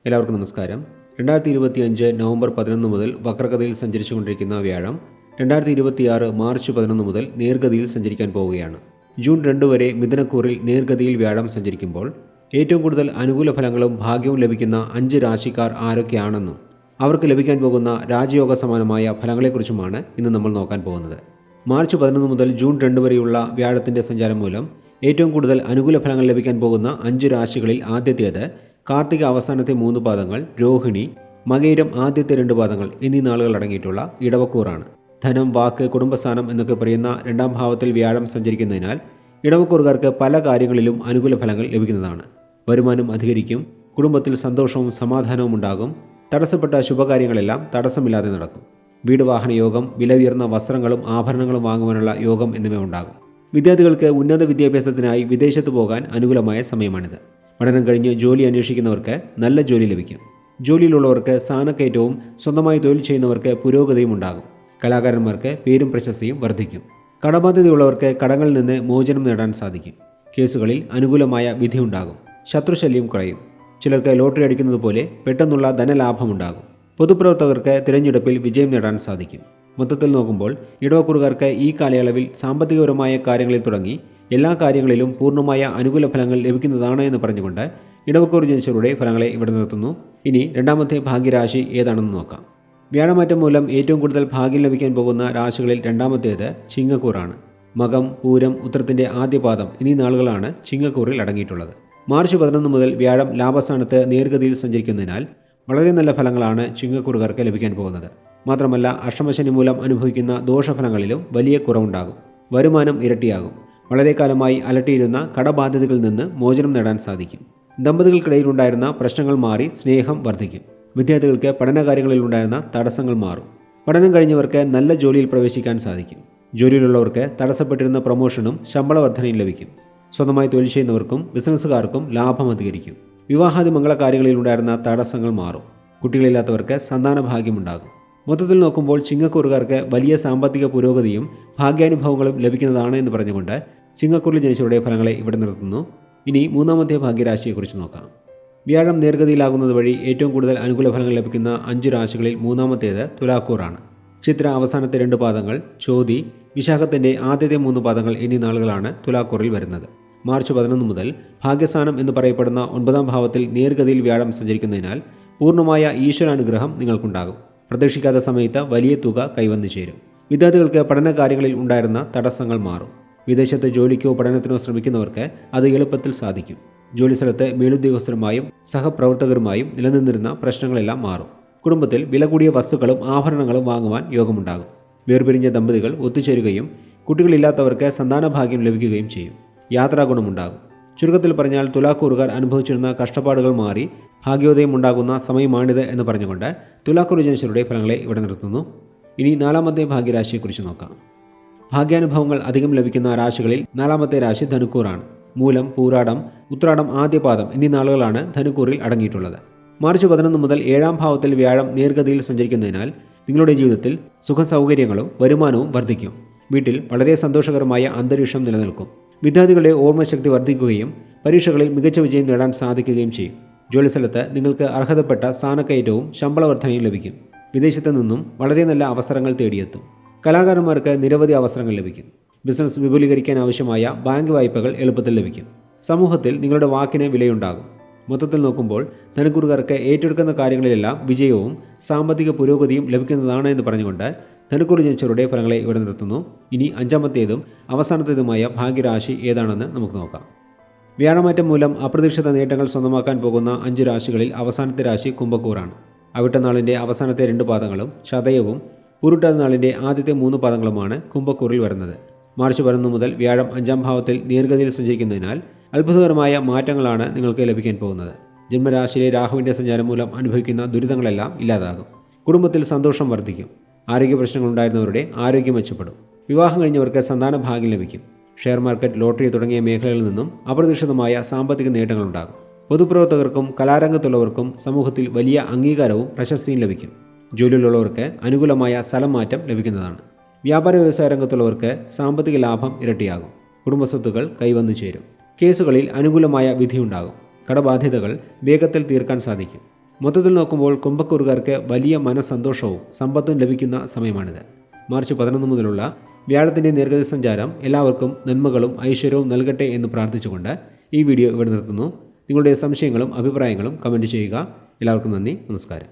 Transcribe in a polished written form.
എല്ലാവർക്കും നമസ്കാരം. 2025 നവംബർ 11 മുതൽ വക്രഗതിയിൽ സഞ്ചരിച്ചുകൊണ്ടിരിക്കുന്ന വ്യാഴം 2026 മാർച്ച് 11 മുതൽ നേർഗതിയിൽ സഞ്ചരിക്കാൻ പോവുകയാണ്. ജൂൺ 2 വരെ മിഥുനക്കൂറിൽ നേർഗതിയിൽ വ്യാഴം സഞ്ചരിക്കുമ്പോൾ ഏറ്റവും കൂടുതൽ അനുകൂല ഫലങ്ങളും ഭാഗ്യവും ലഭിക്കുന്ന 5 രാശിക്കാർ ആരൊക്കെയാണെന്നും അവർക്ക് ലഭിക്കാൻ പോകുന്ന രാജയോഗ സമാനമായ ഫലങ്ങളെക്കുറിച്ചുമാണ് ഇന്ന് നമ്മൾ നോക്കാൻ പോകുന്നത്. മാർച്ച് 11 മുതൽ ജൂൺ 2 വരെയുള്ള വ്യാഴത്തിൻ്റെ സഞ്ചാരം മൂലം ഏറ്റവും കൂടുതൽ അനുകൂല ഫലങ്ങൾ ലഭിക്കാൻ പോകുന്ന 5 രാശികളിൽ ആദ്യത്തേത് കാർത്തിക അവസാനത്തെ 3 പാദങ്ങൾ, രോഹിണി, മകയിരം ആദ്യത്തെ 2 പാദങ്ങൾ എന്നീ നാളുകൾ അടങ്ങിയിട്ടുള്ള ഇടവക്കൂറാണ്. ധനം, വാക്ക്, കുടുംബസ്ഥാനം എന്നൊക്കെ പറയുന്ന 2ാം ഭാവത്തിൽ വ്യാഴം സഞ്ചരിക്കുന്നതിനാൽ ഇടവക്കൂറുകാർക്ക് പല കാര്യങ്ങളിലും അനുകൂല ഫലങ്ങൾ ലഭിക്കുന്നതാണ്. വരുമാനം അധികരിക്കും, കുടുംബത്തിൽ സന്തോഷവും സമാധാനവും ഉണ്ടാകും, തടസ്സപ്പെട്ട ശുഭകാര്യങ്ങളെല്ലാം തടസ്സമില്ലാതെ നടക്കും. വീട് വാഹന യോഗം, വില ഉയർന്ന വസ്ത്രങ്ങളും ആഭരണങ്ങളും വാങ്ങുവാനുള്ള യോഗം എന്നിവ ഉണ്ടാകും. വിദ്യാർത്ഥികൾക്ക് ഉന്നത വിദ്യാഭ്യാസത്തിനായി വിദേശത്ത് പോകാൻ അനുകൂലമായ സമയമാണിത്. പഠനം കഴിഞ്ഞ് ജോലി അന്വേഷിക്കുന്നവർക്ക് നല്ല ജോലി ലഭിക്കും. ജോലിയിലുള്ളവർക്ക് സ്ഥാനക്കയറ്റവും സ്വന്തമായി തൊഴിൽ ചെയ്യുന്നവർക്ക് പുരോഗതിയും ഉണ്ടാകും. കലാകാരന്മാർക്ക് പേരും പ്രശസ്തിയും വർദ്ധിക്കും. കടബാധ്യതയുള്ളവർക്ക് കടങ്ങളിൽ നിന്ന് മോചനം നേടാൻ സാധിക്കും. കേസുകളിൽ അനുകൂലമായ വിധിയുണ്ടാകും. ശത്രുശല്യം കുറയും. ചിലർക്ക് ലോട്ടറി അടിക്കുന്നത് പോലെ പെട്ടെന്നുള്ള ധനലാഭമുണ്ടാകും. പൊതുപ്രവർത്തകർക്ക് തിരഞ്ഞെടുപ്പിൽ വിജയം നേടാൻ സാധിക്കും. മൊത്തത്തിൽ നോക്കുമ്പോൾ ഇടവക്കൂറുകാർക്ക് ഈ കാലയളവിൽ സാമ്പത്തികപരമായ കാര്യങ്ങളിൽ തുടങ്ങി എല്ലാ കാര്യങ്ങളിലും പൂർണ്ണമായ അനുകൂല ഫലങ്ങൾ ലഭിക്കുന്നതാണ് എന്ന് പറഞ്ഞുകൊണ്ട് ഇടവക്കൂർ ജനിച്ചവരുടെ ഫലങ്ങളെ ഇവിടെ നിർത്തുന്നു. ഇനി രണ്ടാമത്തെ ഭാഗ്യരാശി ഏതാണെന്ന് നോക്കാം. വ്യാഴമാറ്റം മൂലം ഏറ്റവും കൂടുതൽ ഭാഗ്യം ലഭിക്കാൻ പോകുന്ന രാശികളിൽ രണ്ടാമത്തേത് ചിങ്ങക്കൂറാണ്. മകം, പൂരം, ഉത്രത്തിൻ്റെ ആദ്യപാദം എന്നീ നാളുകളാണ് ചിങ്ങക്കൂറിൽ അടങ്ങിയിട്ടുള്ളത്. മാർച്ച് 11 മുതൽ വ്യാഴം ലാഭസ്ഥാനത്ത് നേർഗതിയിൽ സഞ്ചരിക്കുന്നതിനാൽ വളരെ നല്ല ഫലങ്ങളാണ് ചിങ്ങക്കൂറുകാർക്ക് ലഭിക്കാൻ പോകുന്നത്. മാത്രമല്ല, അഷ്ടമശനി മൂലം അനുഭവിക്കുന്ന ദോഷഫലങ്ങളിലും വലിയ കുറവുണ്ടാകും. വരുമാനം ഇരട്ടിയാകും. വളരെ കാലമായി അലട്ടിയിരുന്ന കടബാധ്യതകളിൽ നിന്ന് മോചനം നേടാൻ സാധിക്കും. ദമ്പതികൾക്കിടയിലുണ്ടായിരുന്ന പ്രശ്നങ്ങൾ മാറി സ്നേഹം വർദ്ധിക്കും. വിദ്യാർത്ഥികൾക്ക് പഠനകാര്യങ്ങളിലുണ്ടായിരുന്ന തടസ്സങ്ങൾ മാറും. പഠനം കഴിഞ്ഞവർക്ക് നല്ല ജോലിയിൽ പ്രവേശിക്കാൻ സാധിക്കും. ജോലിയിലുള്ളവർക്ക് തടസ്സപ്പെട്ടിരുന്ന പ്രൊമോഷനും ശമ്പള വർധനയും ലഭിക്കും. സ്വന്തമായി തൊഴിൽ ചെയ്യുന്നവർക്കും ബിസിനസ്സുകാർക്കും ലാഭം അധികരിക്കും. വിവാഹാദി മംഗളകാര്യങ്ങളിലുണ്ടായിരുന്ന തടസ്സങ്ങൾ മാറും. കുട്ടികളില്ലാത്തവർക്ക് സന്താന ഭാഗ്യമുണ്ടാകും. മൊത്തത്തിൽ നോക്കുമ്പോൾ ചിങ്ങക്കൂറുകാർക്ക് വലിയ സാമ്പത്തിക പുരോഗതിയും ഭാഗ്യാനുഭവങ്ങളും ലഭിക്കുന്നതാണ് എന്ന് പറഞ്ഞുകൊണ്ട് ചിങ്ങക്കൂറിൽ ജനിച്ചവരുടെ ഫലങ്ങളെ ഇവിടെ നിർത്തുന്നു. ഇനി മൂന്നാമത്തെ ഭാഗ്യരാശിയെക്കുറിച്ച് നോക്കാം. വ്യാഴം നേർഗതിയിലാകുന്നത് വഴി ഏറ്റവും കൂടുതൽ അനുകൂല ഫലങ്ങൾ ലഭിക്കുന്ന 5 രാശികളിൽ മൂന്നാമത്തേത് തുലാക്കൂറാണ്. ചിത്ര അവസാനത്തെ 2 പാദങ്ങൾ, ചോതി, വിശാഖത്തിൻ്റെ ആദ്യത്തെ 3 പാദങ്ങൾ എന്നീ നാളുകളാണ് തുലാക്കൂറിൽ വരുന്നത്. മാർച്ച് 11 മുതൽ ഭാഗ്യസ്ഥാനം എന്ന് പറയപ്പെടുന്ന 9ാം ഭാവത്തിൽ നേർഗതിയിൽ വ്യാഴം സഞ്ചരിക്കുന്നതിനാൽ പൂർണ്ണമായ ഈശ്വരാനുഗ്രഹം നിങ്ങൾക്കുണ്ടാകും. പ്രതീക്ഷിക്കാത്ത സമയത്ത് വലിയ തുക കൈവന്നു ചേരും. വിദ്യാർത്ഥികൾക്ക് പഠനകാര്യങ്ങളിൽ ഉണ്ടായിരുന്ന തടസ്സങ്ങൾ മാറും. വിദേശത്ത് ജോലിക്കോ പഠനത്തിനോ ശ്രമിക്കുന്നവർക്ക് അത് എളുപ്പത്തിൽ സാധിക്കും. ജോലിസ്ഥലത്ത് മേലുദ്യോഗസ്ഥരുമായും സഹപ്രവർത്തകരുമായും നിലനിന്നിരുന്ന പ്രശ്നങ്ങളെല്ലാം മാറും. കുടുംബത്തിൽ വില കൂടിയ വസ്തുക്കളും ആഭരണങ്ങളും വാങ്ങുവാൻ യോഗമുണ്ടാകും. വേർപിരിഞ്ഞ ദമ്പതികൾ ഒത്തുചേരുകയും കുട്ടികളില്ലാത്തവർക്ക് സന്താനഭാഗ്യം ലഭിക്കുകയും ചെയ്യും. യാത്രാഗുണമുണ്ടാകും. ചുരുക്കത്തിൽ പറഞ്ഞാൽ തുലാക്കൂറുകാർ അനുഭവിച്ചിരുന്ന കഷ്ടപ്പാടുകൾ മാറി ഭാഗ്യോദയം ഉണ്ടാകുന്ന സമയമാണിത് എന്ന് പറഞ്ഞുകൊണ്ട് തുലാക്കൂർ ജനിച്ചവരുടെ ഫലങ്ങളെ ഇവിടെ നിർത്തുന്നു. ഇനി 4ാമത്തെ ഭാഗ്യരാശിയെക്കുറിച്ച് നോക്കാം. ഭാഗ്യാനുഭവങ്ങൾ അധികം ലഭിക്കുന്ന രാശികളിൽ 4ാമത്തെ രാശി ധനുക്കൂറാണ്. മൂലം, പൂരാടം, ഉത്രാടം ആദ്യപാദം എന്നീ നാളുകളാണ് ധനുക്കൂറിൽ അടങ്ങിയിട്ടുള്ളത്. മാർച്ച് 11 മുതൽ 7ാം ഭാവത്തിൽ വ്യാഴം നേർഗതിയിൽ സഞ്ചരിക്കുന്നതിനാൽ നിങ്ങളുടെ ജീവിതത്തിൽ സുഖസൗകര്യങ്ങളും വരുമാനവും വർദ്ധിക്കും. വീട്ടിൽ വളരെ സന്തോഷകരമായ അന്തരീക്ഷം നിലനിൽക്കും. വിദ്യാർത്ഥികളുടെ ഓർമ്മശക്തി വർദ്ധിക്കുകയും പരീക്ഷകളിൽ മികച്ച വിജയം നേടാൻ സാധിക്കുകയും ചെയ്യും. ജോലിസ്ഥലത്ത് നിങ്ങൾക്ക് അർഹതപ്പെട്ട സ്ഥാനക്കയറ്റവും ശമ്പള വർധനയും ലഭിക്കും. വിദേശത്ത് നിന്നും വളരെ നല്ല അവസരങ്ങൾ തേടിയെത്തും. കലാകാരന്മാർക്ക് നിരവധി അവസരങ്ങൾ ലഭിക്കും. ബിസിനസ് വിപുലീകരിക്കാൻ ആവശ്യമായ ബാങ്ക് വായ്പകൾ എളുപ്പത്തിൽ ലഭിക്കും. സമൂഹത്തിൽ നിങ്ങളുടെ വാക്കിന് വിലയുണ്ടാകും. മൊത്തത്തിൽ നോക്കുമ്പോൾ ധനുക്കൂറുകാർക്ക് ഏറ്റെടുക്കുന്ന കാര്യങ്ങളിലെല്ലാം വിജയവും സാമ്പത്തിക പുരോഗതിയും ലഭിക്കുന്നതാണ് എന്ന് പറഞ്ഞുകൊണ്ട് ധനുക്കൂർ ജനിച്ചവരുടെ ഫലങ്ങളെ ഇവിടെ നിർത്തുന്നു. ഇനി 5ാമത്തേതും അവസാനത്തേതുമായ ഭാഗ്യരാശി ഏതാണെന്ന് നമുക്ക് നോക്കാം. വ്യാഴമാറ്റം മൂലം അപ്രതീക്ഷിത നേട്ടങ്ങൾ സ്വന്തമാക്കാൻ പോകുന്ന 5 രാശികളിൽ അവസാനത്തെ രാശി കുംഭക്കൂറാണ്. അവിട്ടനാളിൻ്റെ അവസാനത്തെ 2 പാദങ്ങളും ചതയവും പുരുട്ടനാളിൻ്റെ ആദ്യത്തെ 3 പാദങ്ങളുമാണ് കുംഭക്കൂറിൽ വരുന്നത്. മാർച്ച് 11 മുതൽ വ്യാഴം 5ാം ഭാവത്തിൽ നേർഗതിയിൽ സഞ്ചരിക്കുന്നതിനാൽ അത്ഭുതകരമായ മാറ്റങ്ങളാണ് നിങ്ങൾക്ക് ലഭിക്കാൻ പോകുന്നത്. ജന്മരാശിയിലെ രാഹുവിൻ്റെ സഞ്ചാരം മൂലം അനുഭവിക്കുന്ന ദുരിതങ്ങളെല്ലാം ഇല്ലാതാകും. കുടുംബത്തിൽ സന്തോഷം വർദ്ധിക്കും. ആരോഗ്യ പ്രശ്നങ്ങളുണ്ടായിരുന്നവരുടെ ആരോഗ്യം മെച്ചപ്പെടും. വിവാഹം കഴിഞ്ഞവർക്ക് സന്താന ഭാഗ്യം ലഭിക്കും. ഷെയർ മാർക്കറ്റ്, ലോട്ടറി തുടങ്ങിയ മേഖലകളിൽ നിന്നും അപ്രതീക്ഷിതമായ സാമ്പത്തിക നേട്ടങ്ങളുണ്ടാകും. പൊതുപ്രവർത്തകർക്കും കലാരംഗത്തുള്ളവർക്കും സമൂഹത്തിൽ വലിയ അംഗീകാരവും പ്രശസ്തിയും ലഭിക്കും. ജോലിയിലുള്ളവർക്ക് അനുകൂലമായ സ്ഥലം മാറ്റം ലഭിക്കുന്നതാണ്. വ്യാപാര വ്യവസായ രംഗത്തുള്ളവർക്ക് സാമ്പത്തിക ലാഭം ഇരട്ടിയാകും. കുടുംബസ്വത്തുക്കൾ കൈവന്നു ചേരും. കേസുകളിൽ അനുകൂലമായ വിധിയുണ്ടാകും. കടബാധ്യതകൾ വേഗത്തിൽ തീർക്കാൻ സാധിക്കും. മൊത്തത്തിൽ നോക്കുമ്പോൾ കുംഭക്കൂറുകാർക്ക് വലിയ മനസ്സന്തോഷവും സമ്പത്തും ലഭിക്കുന്ന സമയമാണിത്. മാർച്ച് 11 മുതലുള്ള വ്യാഴത്തിൻ്റെ നേർഗതി സഞ്ചാരം എല്ലാവർക്കും നന്മകളും ഐശ്വര്യവും നൽകട്ടെ എന്ന് പ്രാർത്ഥിച്ചുകൊണ്ട് ഈ വീഡിയോ ഇവിടെ നിർത്തുന്നു. നിങ്ങളുടെ സംശയങ്ങളും അഭിപ്രായങ്ങളും കമൻറ്റ് ചെയ്യുക. എല്ലാവർക്കും നന്ദി, നമസ്കാരം.